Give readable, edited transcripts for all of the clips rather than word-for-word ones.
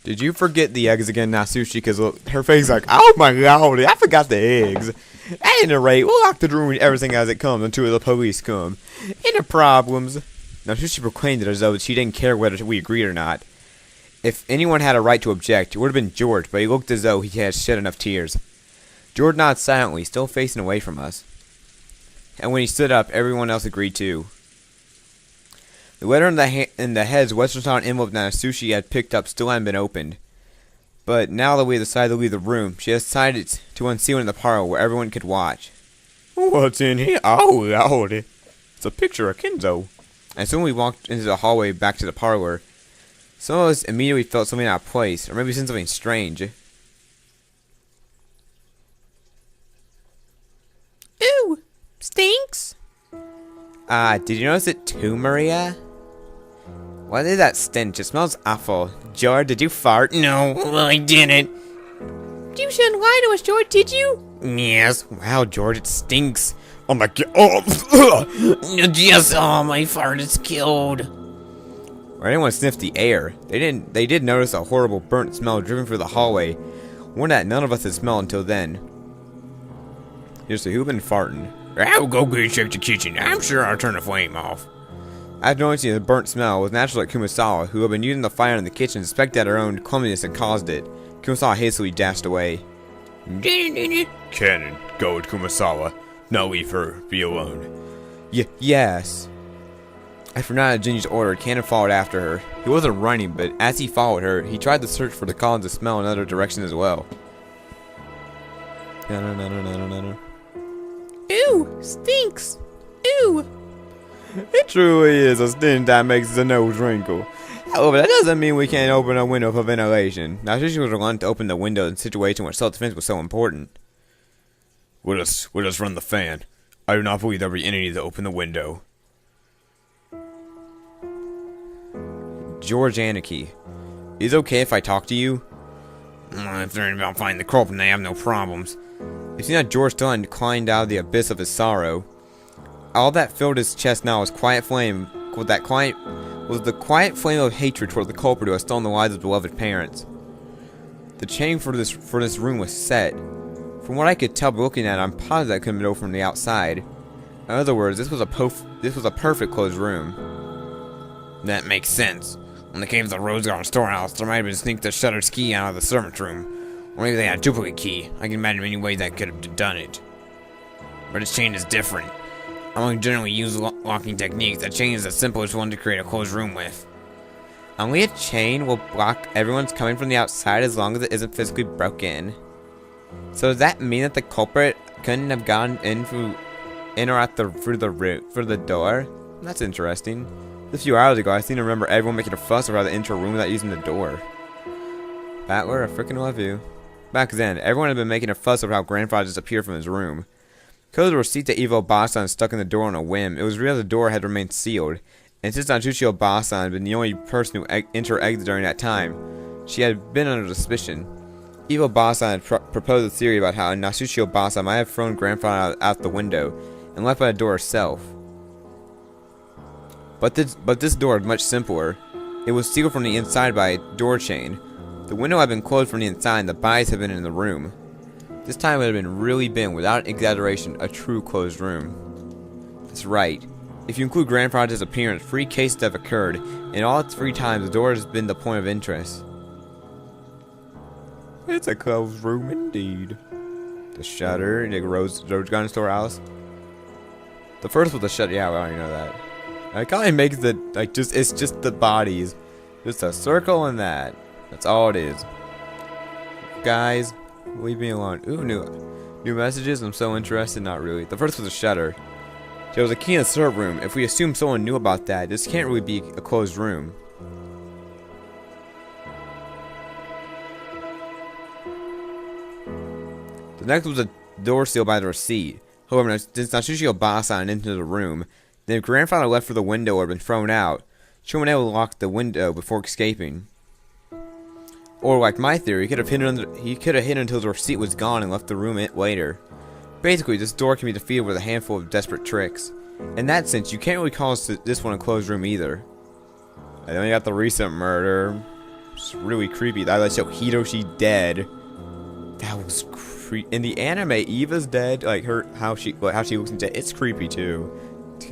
Did you forget the eggs again, Natsushi? Because her face is like, oh my god, I forgot the eggs. At any rate, we'll lock the room and everything as it comes until the police come. Any problems? Natsushi proclaimed it as though she didn't care whether we agreed or not. If anyone had a right to object, it would have been George, but he looked as though he had shed enough tears. George nodded silently, still facing away from us. And when he stood up, everyone else agreed too. The letter in the head's Western style envelope that Natsushi had picked up still hadn't been opened. But now that we had decided to leave the room, she decided to unseal it in the parlor where everyone could watch. What's in here? Oh, Lord. It's a picture of Kenzo. As soon as we walked into the hallway back to the parlor, some of us immediately felt something out of place, or maybe seen something strange. Ooh, stinks. Did you notice it too, Maria? What is that stench? It smells awful. George, did you fart? No, I didn't. You shouldn't lie to us, George, did you? Yes. Wow, George, it stinks. Oh my god. Oh, yes, oh, my fart is killed. Or anyone sniffed the air. They did notice a horrible burnt smell driven through the hallway. One that none of us had smelled until then. Seriously, who been farting? I'll go check the kitchen. I'm sure I'll turn the flame off. After noticing the burnt smell, it was natural that Kumasawa, who had been using the fire in the kitchen, suspected that her own clumsiness had caused it. Kumasawa hastily dashed away. Kanon, go with Kumasawa. Now leave her be alone. Yes. After not Ginny's order, Kanon followed after her. He wasn't running, but as he followed her, he tried to search for the cause of the smell in other directions as well. Ooh, stinks. Ooh. It truly is a stench that makes the nose wrinkle. However, that doesn't mean we can't open a window for ventilation. Now, she was reluctant to open the window in a situation where self-defense was so important. We'll just run the fan. I do not believe there will be any need to open the window. George Anarchy. Is it okay if I talk to you? If they're about finding the culprit, they have no problems. You see that George still hadn't climbed out of the abyss of his sorrow. All that filled his chest now was the quiet flame of hatred toward the culprit who had stolen the lives of beloved parents. The chain for this room was set. From what I could tell by looking at it, I'm positive that couldn't have been opened from the outside. In other words, this was a perfect closed room. That makes sense. When they came to the Rose Garden storehouse, there might have been sneaked the shuttered key out of the servant's room. Or maybe they had a duplicate key. I can imagine many ways that could have done it. But this chain is different. I don't generally use locking techniques. A chain is the simplest one to create a closed room with. Only a chain will block everyone's coming from the outside as long as it isn't physically broken. So does that mean that the culprit couldn't have gone in or out through the door? That's interesting. A few hours ago, I seem to remember everyone making a fuss about the intro room without using the door. Battler, I freaking love you. Back then, everyone had been making a fuss over how Grandfather disappeared from his room. Because the receipt that Evo Basan stuck in the door on a whim, it was real the door had remained sealed. And since Natsushi Basan had been the only person who entered or exited during that time, she had been under suspicion. Evo Basan had proposed a theory about how Natsushi Basan might have thrown Grandfather out the window and left by the door herself. But this door was much simpler. It was sealed from the inside by a door chain. The window had been closed from the inside and the bodies had been in the room. This time it had really been, without exaggeration, a true closed room. That's right. If you include Grandfather's disappearance, 3 cases have occurred, and all 3 times the door has been the point of interest. It's a closed room indeed. The shutter, the Rose Garden storehouse. The first was the shutter, yeah, we already know that. It kind of makes it, it's just the bodies. Just a circle and that. That's all it is. Guys, leave me alone. Ooh, new messages? I'm so interested, not really. The first was a shutter. There was a key in the serve room. If we assume someone knew about that, this can't really be a closed room. The next was a door sealed by the receipt. However, since Natsushi Basan entered the room, then if Grandfather left for the window or been thrown out, she would able to lock the window before escaping. Or like my theory, he could have hidden until the receipt was gone and left the room later. Basically, this door can be defeated with a handful of desperate tricks. In that sense, you can't really call this one a closed room either. I only got the recent murder. It's really creepy. That show Hiroshi dead. That was creepy. In the anime, Eva's dead. Like how she looks into it's creepy too.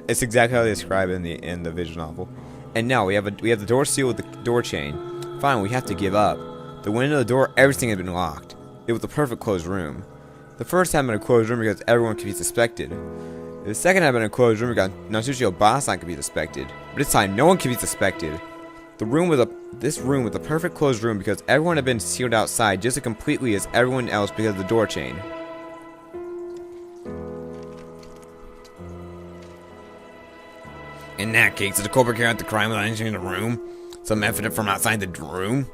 It's exactly how they describe it in the visual novel. And now we have the door seal with the door chain. Finally, we have to give up. The window, the door, everything had been locked. It was the perfect closed room. The first had been a closed room because everyone could be suspected. The second had been a closed room because Natsushi Obasan could be suspected. But this time, no one could be suspected. This room was the perfect closed room because everyone had been sealed outside just as completely as everyone else because of the door chain. In that case, did the culprit carry out the crime without entering the room? Some method from outside the room?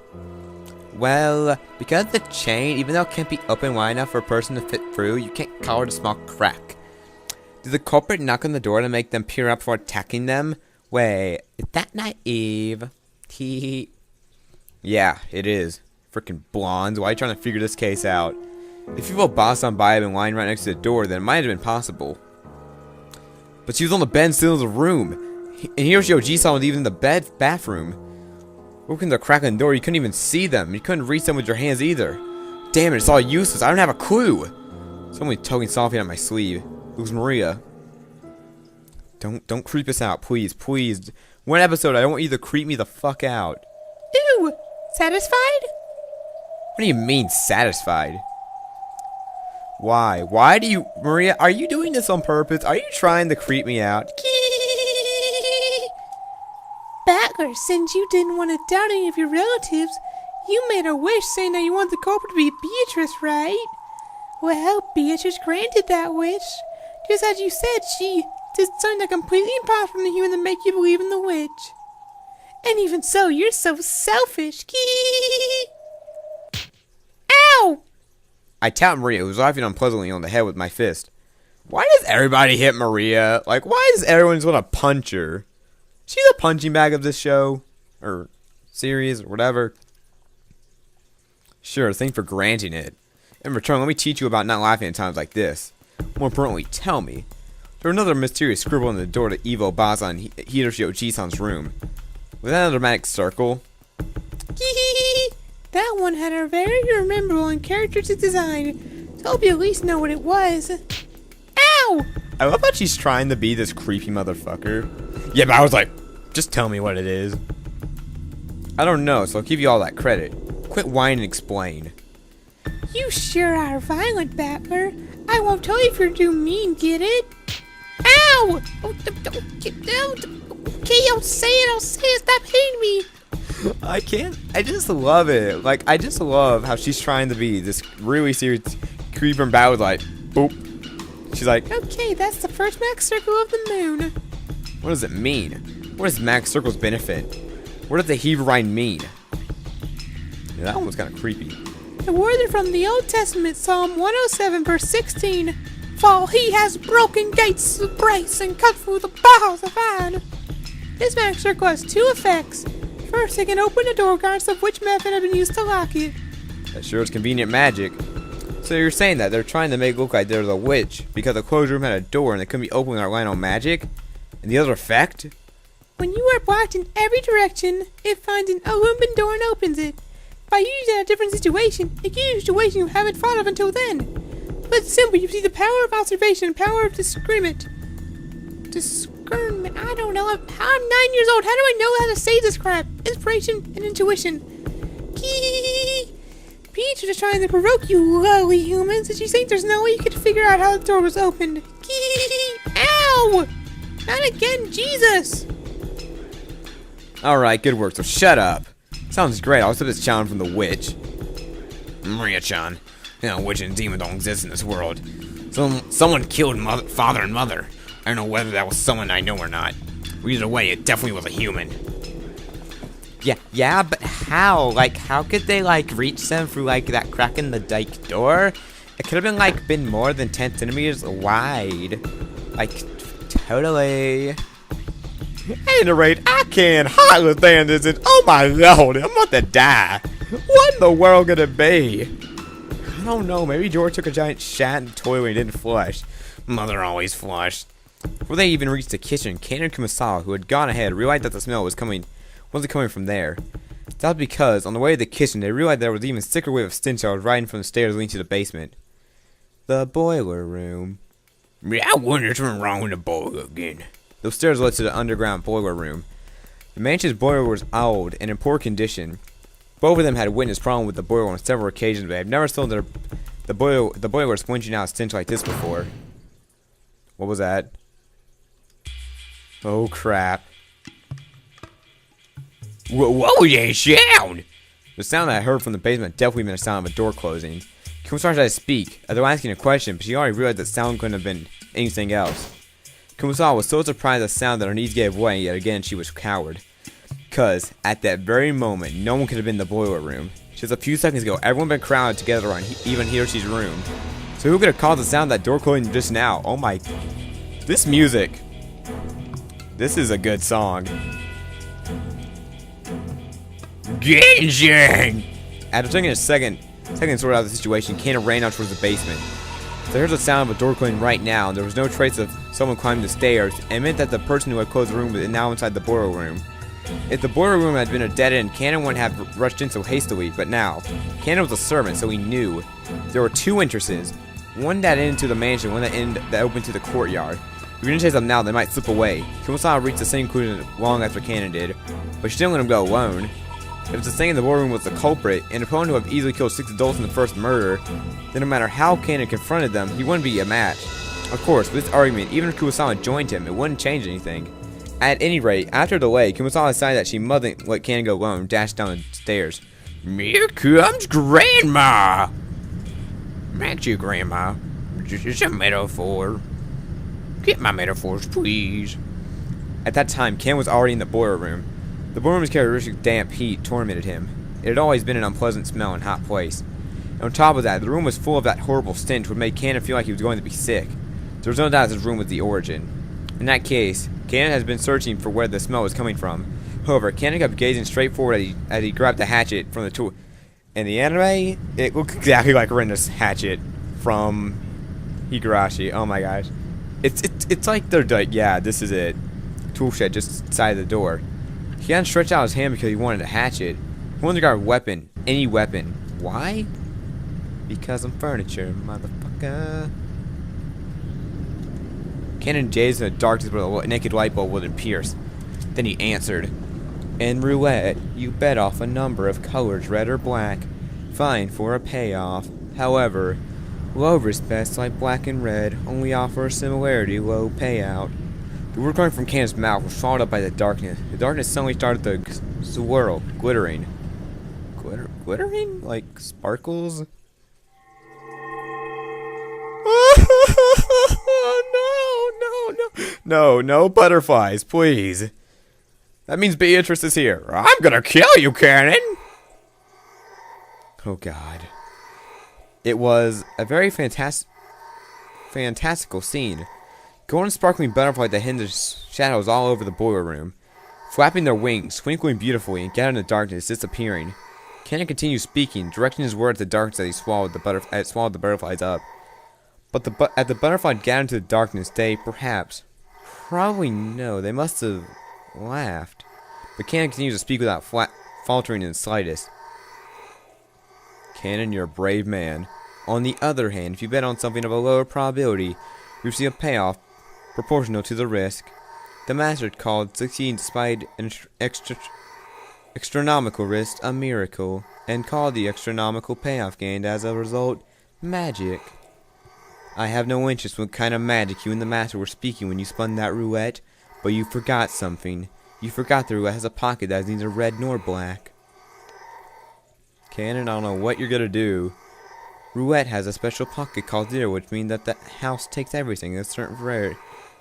Well, because the chain, even though it can't be open wide enough for a person to fit through, you can't call it a small crack. Did the culprit knock on the door to make them peer up before attacking them? Wait, is that naive? Yeah, it is. Freaking blondes. Why are you trying to figure this case out? If people boss on by had been lying right next to the door, then it might have been possible. But she was on the bed still in the room. And Hiroshi Oji-san was even in the bathroom. Looking the crack in the door, you couldn't even see them. You couldn't reach them with your hands either. Damn it, it's all useless. I don't have a clue. Someone tugging softly on my sleeve. It was Maria. Don't creep us out, please, please. One episode, I don't want you to creep me the fuck out. Ooh, satisfied? What do you mean, satisfied? Why? Why do you... Maria, are you doing this on purpose? Are you trying to creep me out? Battler, since you didn't want to doubt any of your relatives, you made a wish saying that you want the culprit to be Beatrice, right? Well, Beatrice granted that wish. Just as you said, she did something completely impossible to human to make you believe in the witch. And even so, you're so selfish. Ow! I tapped Maria, who was laughing unpleasantly on the head with my fist. Why does everybody hit Maria? Like, why does everyone just want to punch her? She's a punching bag of this show. Or series, or whatever. Sure, thanks for granting it. In return, let me teach you about not laughing at times like this. More importantly, tell me. There was another mysterious scribble on the door to Evo Baza and Hiroshi Oji-san's room. Was that another magic circle? That one had a very memorable and characteristic design. So I hope you at least know what it was. Ow! I love how she's trying to be this creepy motherfucker. Yeah, but I was like, just tell me what it is. I don't know, so I'll give you all that credit. Quit whining and explain. You sure are violent, Battler. I won't tell you if you're too mean, get it? Ow! Oh, okay, I'll say it, stop hitting me. I can't, I just love it. Like, I just love how she's trying to be this really serious creeper and battle, like, boop. She's like, okay, that's the first magic circle of the moon. What does it mean? What does magic circles benefit? What does the Hebrine mean? Yeah, that one was kind of creepy. The word from the Old Testament, Psalm 107, verse 16. For he has broken gates of brass and cut through the bars of iron. This magic circle has two effects. First, it can open the door regardless of which method has been used to lock it. That sure is convenient magic. So you're saying that they're trying to make it look like there's a witch because the closed room had a door and it couldn't be opened without relying on magic? And the other effect? When you are blocked in every direction, it finds an open door and opens it. By using it in a different situation, it gives you a situation you haven't thought of until then. But it's simple, you see the power of observation and power of discernment. Discernment, I don't know. I'm 9 years old. How do I know how to say this crap? Inspiration and intuition. Peach was trying to provoke you, lowly humans. Did you think there's no way you could figure out how the door was opened? Ow! Not again, Jesus! Alright, good work, so shut up. Sounds great, I'll accept this challenge from the witch. Maria-chan, witch and demon don't exist in this world. Someone killed father and mother. I don't know whether that was someone I know or not. Either way, it definitely was a human. Yeah, but how? Like, how could they, like, reach them through, like, that crack in the dike door? It could have been, like, been more than 10 centimeters wide. Like, totally. At any rate, I can't hardly stand this. Oh my lord, I'm about to die. What in the world could it be? I don't know, maybe George took a giant shat in the toilet when he didn't flush. Mother always flushed. Before they even reached the kitchen, Ken and Kumasawa, who had gone ahead, realized that the smell wasn't coming from there. That was because, on the way to the kitchen, they realized there was even sicker wave of stench that was riding from the stairs leading to the basement. The boiler room. Yeah, I wonder what's wrong with the boiler again. Those stairs led to the underground boiler room. The mansion's boiler was old and in poor condition. Both of them had witnessed problems with the boiler on several occasions, but had never saw the boiler sponging out stench like this before. What was that? Oh crap. What was that sound? The sound I heard from the basement definitely been the sound of a door closing. Kumasawa tried to speak, as though asking a question, but she already realized that sound couldn't have been anything else. Kumasawa was so surprised at the sound that her knees gave way, yet again she was coward. Cause, at that very moment, no one could have been in the boiler room. Just a few seconds ago, everyone had been crowded together on even Hiroshi's room. So who could have caused the sound of that door closing just now? Oh my... This music. This is a good song. Genshin! After taking a second to sort out the situation, Kanon ran out towards the basement. So here's the sound of a door closing right now, and there was no trace of someone climbing the stairs, and it meant that the person who had closed the room was now inside the boiler room. If the boiler room had been a dead end, Kanon wouldn't have rushed in so hastily, but now, Kanon was a servant, so he knew. There were two entrances, one that ended to the mansion, one that opened to the courtyard. If we didn't chase them now, they might slip away. Kumasawa reached the same conclusion long after Kanon did, but she didn't let him go alone. If the thing in the boiler room was the culprit, an opponent who had easily killed 6 adults in the first murder, then no matter how Kanon confronted them, he wouldn't be a match. Of course, with this argument, even if Kumasawa joined him, it wouldn't change anything. At any rate, after a delay, Kumasawa decided that she mustn't let Kanon go alone and dashed down the stairs. Here comes Grandma! Match you, Grandma. It's a metaphor. Get my metaphors, please. At that time, Kanon was already in the boiler room. The boiler room's characteristic damp heat tormented him. It had always been an unpleasant smell and hot place. And on top of that, the room was full of that horrible stench which made Kanon feel like he was going to be sick. There was no doubt his room was the origin. In that case, Kanon has been searching for where the smell was coming from. However, Kanon kept gazing straight forward as he grabbed the hatchet from the tool. In the anime, it looked exactly like Renda's hatchet from Higurashi. Oh my gosh. It's like they're like, yeah, this is it. Tool shed just inside the door. He hadn't stretched out his hand because he wanted a hatchet. He wanted to grab a weapon. Any weapon. Why? Because I'm furniture, motherfucker. Kanon gazed in the darkness where the naked light bulb wouldn't pierce. Then he answered. In roulette, you bet off a number of colors, red or black. Fine for a payoff. However, low respects like black and red only offer a similarity low payout. The word coming from Kanon's mouth was followed up by the darkness. The darkness suddenly started to swirl, glittering. Glittering? Like sparkles? No butterflies, please. That means Beatrice is here. I'm gonna kill you, Kanon! Oh god. It was a very fantastical scene. Golden sparkling butterflies that hid the shadows all over the boiler room, flapping their wings, twinkling beautifully, and gathering in the darkness, disappearing. Kanon continued speaking, directing his words to the darkness as he swallowed the butterflies up. But as the butterfly gathered into the darkness, they probably no, they must have laughed. But Kanon continued to speak without faltering in the slightest. Kanon, you're a brave man. On the other hand, if you bet on something of a lower probability, you receive a payoff proportional to the risk. The master called succeeding despite an astronomical risk a miracle, and called the astronomical payoff gained as a result magic. I have no interest in what kind of magic you and the master were speaking when you spun that roulette, but you forgot something. You forgot the roulette has a pocket that is neither red nor black. Kanon, I don't know what you're gonna do. Roulette has a special pocket called zero, which means that the house takes everything in a certain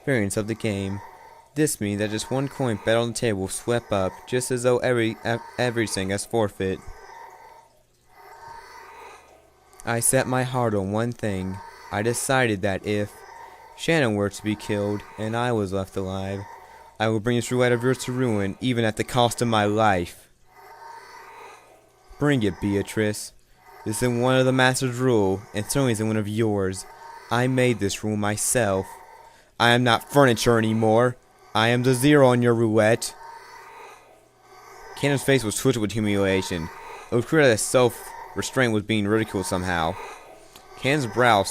variance of the game. This means that just one coin bet on the table will swept up, just as though everything is forfeit. I set my heart on one thing. I decided that if Shannon were to be killed and I was left alive, I will bring this roulette of yours to ruin, even at the cost of my life. Bring it, Beatrice. This isn't one of the master's rule, and certainly isn't one of yours. I made this rule myself. I am not furniture anymore. I am the zero on your roulette. Kanon's face was twisted with humiliation. It was clear that his self-restraint was being ridiculed somehow. Kanon's brow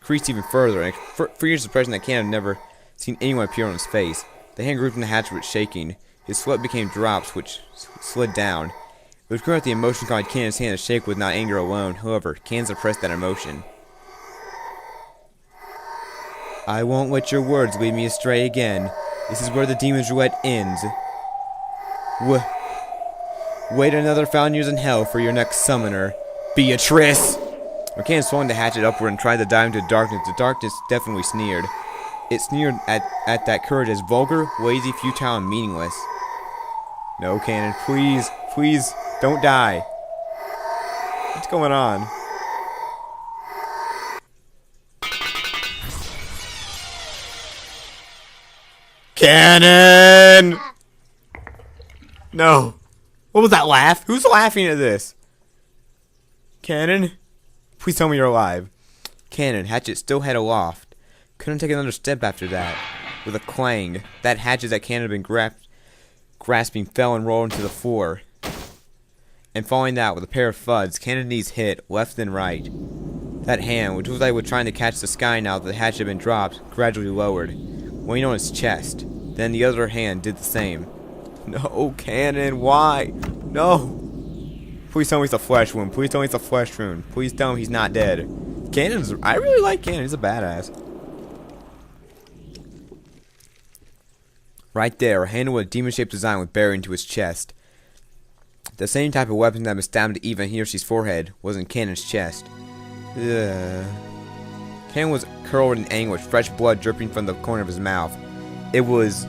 creased even further, and furious expression that Kanon had never seen anyone appear on his face. The hand gripping the hatchet was shaking. His sweat became drops, which slid down. It was clear that the emotion caused Kanon's hand to shake with not anger alone. However, Kanon suppressed that emotion. I won't let your words lead me astray again. This is where the demon's roulette ends. Wait another 1,000 years in hell for your next summoner, Beatrice! When Kanon swung the hatchet upward and tried to dive into the darkness definitely sneered. It sneered at that courage as vulgar, lazy, futile, and meaningless. No, Kanon, please, please, don't die. What's going on? Kanon! No. What was that laugh? Who's laughing at this? Kanon? Please tell me you're alive. Kanon, hatchet still head aloft. Couldn't take another step after that. With a clang, that hatchet that Kanon had been grasping fell and rolled into the floor. And falling out with a pair of thuds, Kanon's knees hit, left and right. That hand, which was like trying to catch the sky now that the hatchet had been dropped, gradually lowered, weighing on his chest. Then the other hand did the same. No, Kanon, why? No! Please tell me it's a flesh wound. Please tell me it's a flesh wound. Please tell me he's not dead. I really like Kanon. He's a badass. Right there, a handle with a demon-shaped design was buried into his chest. The same type of weapon that was stabbed into Eva and Hiroshi's forehead was in Kanon's chest. Ugh. Kanon was curled in anguish, fresh blood dripping from the corner of his mouth. It was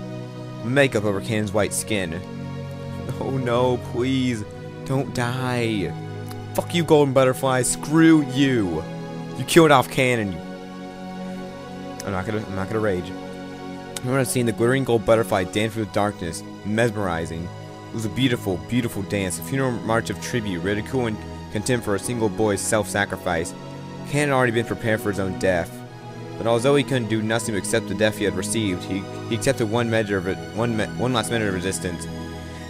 makeup over Kanon's white skin. Oh no, please, don't die. Fuck you, Golden Butterfly. Screw you. You killed off Kanon. I'm not gonna rage. I remember seeing the glittering gold butterfly dance through the darkness, mesmerizing. It was a beautiful, beautiful dance, a funeral march of tribute, ridicule, and contempt for a single boy's self-sacrifice. Kanon had already been prepared for his own death. But although he couldn't do nothing to accept the death he had received, he accepted one last measure of resistance.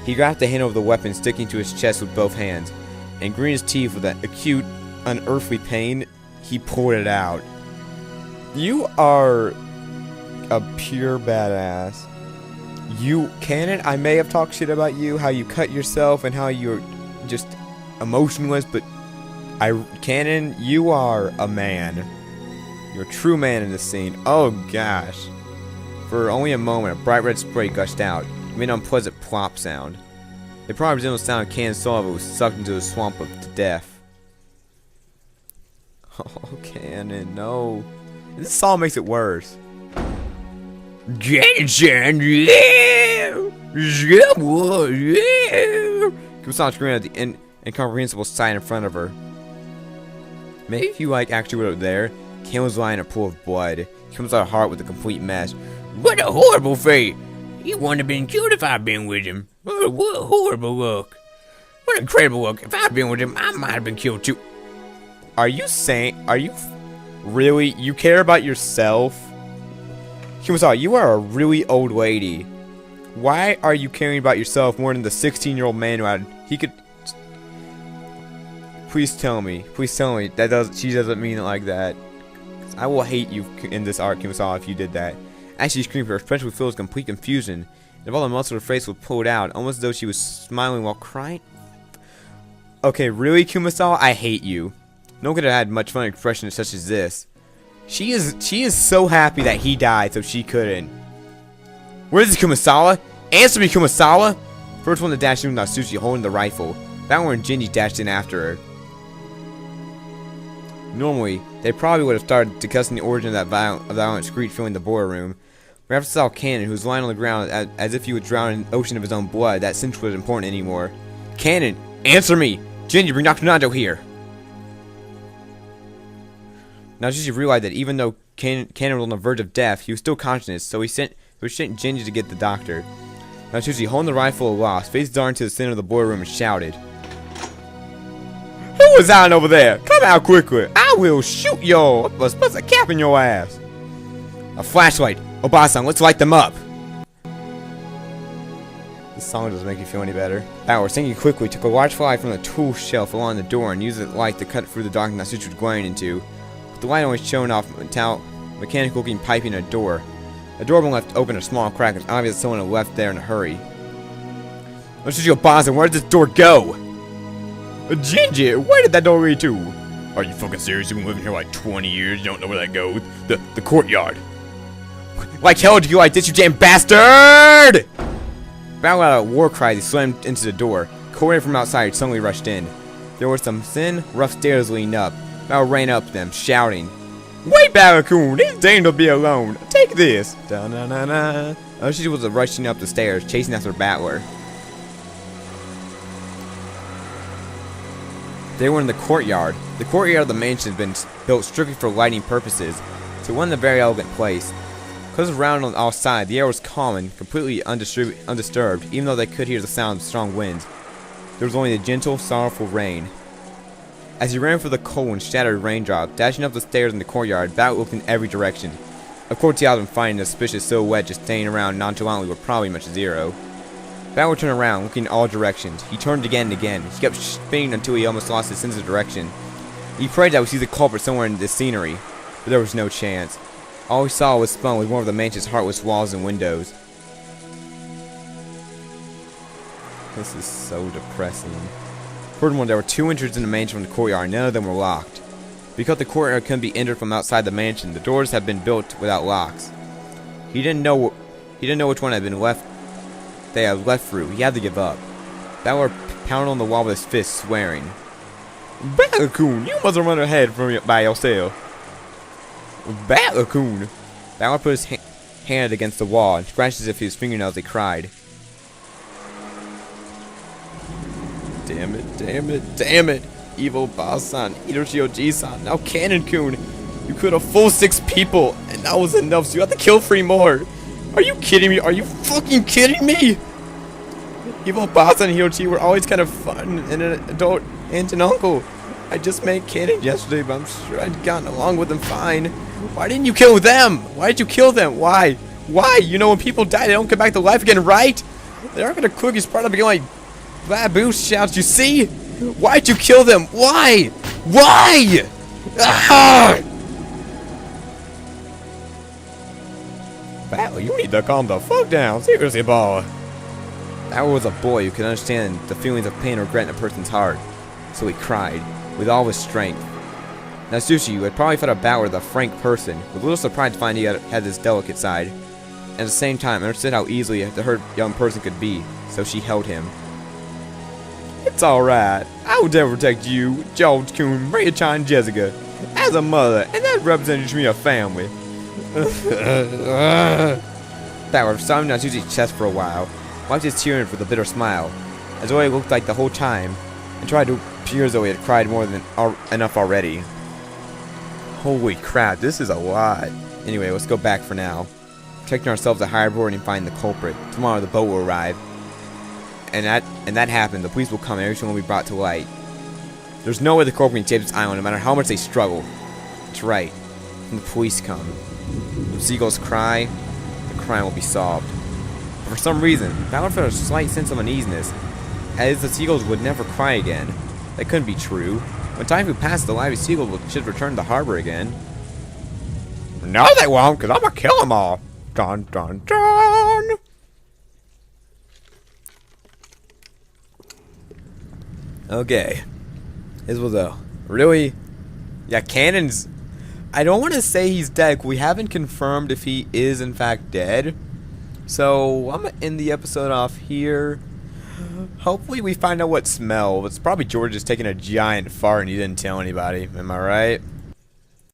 He grabbed the handle of the weapon, sticking to his chest with both hands, and gritting his teeth with that acute, unearthly pain, he pulled it out. You are a pure badass. Kanon, I may have talked shit about you, how you cut yourself, and how you're just emotionless, but Kanon, you are a man. You're a true man in this scene. Oh gosh. For only a moment, a bright red spray gushed out. It made an unpleasant plop sound. It probably resembled the sound Kanon's soul was sucked into the swamp of death. Oh, Kanon, no. This song makes it worse. Jensen, yeah! Kusan screamed at the incomprehensible sight in front of her. Maybe if you actually were there, Kanon was lying in a pool of blood. He comes out of heart with a complete mess. What a horrible fate! He wouldn't have been killed if I'd been with him. What a horrible look. What an incredible look. If I'd been with him, I might have been killed too. Are you really, you care about yourself? Kumasawa, you are a really old lady. Why are you caring about yourself more than the 16-year-old man he could... Please tell me that she doesn't mean it like that. I will hate you in this arc, Kumasawa, if you did that. As she screamed, her expression was filled with complete confusion, and all the muscles of her face were pulled out, almost as though she was smiling while crying. Okay, really, Kumasawa? I hate you. No one could have had much fun expression such as this. She is so happy that he died, so she couldn't. Where is Kumasawa? Answer me, Kumasawa! First one to dash in was Natsushi holding the rifle. That one Genji dashed in after her. Normally, they probably would have started discussing the origin of that violent screech filling the boiler room. But after saw Kanon, who was lying on the ground as if he would drown in an ocean of his own blood, that cinch wasn't important anymore. Kanon, answer me! Genji, bring Dr. Nando here! Now Natsushi realized that even though Kanon was on the verge of death, he was still conscious, so he sent Genji to get the doctor. Now Natsushi, holding the rifle aloft, faced down to the center of the boiler room and shouted, "Who was out over there? Come out quickly! I will shoot y'all! Let's put a cap in your ass!" A flashlight! Obasan, let's light them up! This song doesn't make you feel any better. Bauer, thinking quickly, took a large fly from the tool shelf along the door and used the light to cut through the darkness Natsuchi was going into. With the light only showing off mechanical looking piping in a door. The door had been left open a small crack. It's obvious that someone had left there in a hurry. Natsuchi Boston, where did this door go? Gingy, where did that door lead to? Are you fucking serious? You've been living here like 20 years. You don't know where that goes. The courtyard. Like hell do you like this, you damn bastard! Bowed out a war cry as he slammed into the door. Courier from outside suddenly rushed in. There were some thin, rough stairs leading up. Bow ran up them, shouting, "Wait, Barracoon! He's dang to be alone! Take this!" Da-na-na-na. Natsuchi was rushing up the stairs, chasing after Battler. They were in the courtyard. The courtyard of the mansion had been built strictly for lighting purposes, so it wasn't a very elegant place. Because around on all sides, the air was calm and completely undisturbed, even though they could hear the sound of strong winds. There was only the gentle, sorrowful rain. As he ran for the cold and shattered raindrop, dashing up the stairs in the courtyard, Bat looked in every direction. Of course, the odds of finding a suspicious silhouette just staying around nonchalantly were probably much zero. Bat would turn around, looking in all directions. He turned again and again. He kept spinning until he almost lost his sense of direction. He prayed that he would see the culprit somewhere in the scenery, but there was no chance. All he saw was spun with one of the mansion's heartless walls and windows. This is so depressing. Furthermore, there were 2 entrances in the mansion from the courtyard, and none of them were locked. Because the courtyard couldn't be entered from outside the mansion, the doors had been built without locks. He didn't know which one had been left. They had left through. He had to give up. Bowler pounded on the wall with his fist, swearing, "Barracoon, you must have run ahead by yourself." Barracoon! Bowler put his hand against the wall and scratched as if his fingernails they cried. Damn it, damn it, damn it! Evil boss-san, Hiroshi-Oji-san, now Kanon-kun! You killed a full 6 people, and that was enough, so you have to kill 3 more! Are you kidding me? Are you fucking kidding me? Evil boss-san and Hiroshi were always kind of fun, and an adult aunt and uncle. I just met Kanon yesterday, but I'm sure I'd gotten along with them fine. Why didn't you kill them? Why did you kill them? Why? Why? You know when people die, they don't come back to life again, right? They aren't gonna cook you sprout up again like Babu shouts, you see? Why'd you kill them? Why? Why? Ah! Battle, you need to calm the fuck down. Seriously, ball. That was a boy who could understand the feelings of pain or regret in a person's heart. So he cried, with all his strength. Natsuchi, who had probably thought of Bauer as a frank person, was a little surprised to find he had this delicate side. At the same time, understood how easily the hurt young person could be, so she held him. It's alright. I will never protect you, George-kun, Maria-chan, and Jessica, as a mother, and that represents me a family. Bauer saw Natsuchi's chest for a while, wiped his tears with a bitter smile, as though he looked like the whole time, and tried to appear as though he had cried more than enough already. Holy crap, this is a lot. Anyway, let's go back for now. Protecting ourselves at higher board and find the culprit. Tomorrow the boat will arrive. And that happened. The police will come and everything will be brought to light. There's no way the culprit can escape this island, no matter how much they struggle. That's right. When the police come, the seagulls cry, the crime will be solved. But for some reason, Ballard felt a slight sense of uneasiness, as the seagulls would never cry again. That couldn't be true. When time flew past, the lively seagulls should return to the harbor again. No, they won't, because I'm going to kill them all. Dun, dun, dun. Okay. This was a really... Yeah, Kanon's... I don't want to say he's dead. We haven't confirmed if he is, in fact, dead. So, I'm going to end the episode off here. Hopefully we find out what smell. It's probably George just taking a giant fart and he didn't tell anybody. Am I right?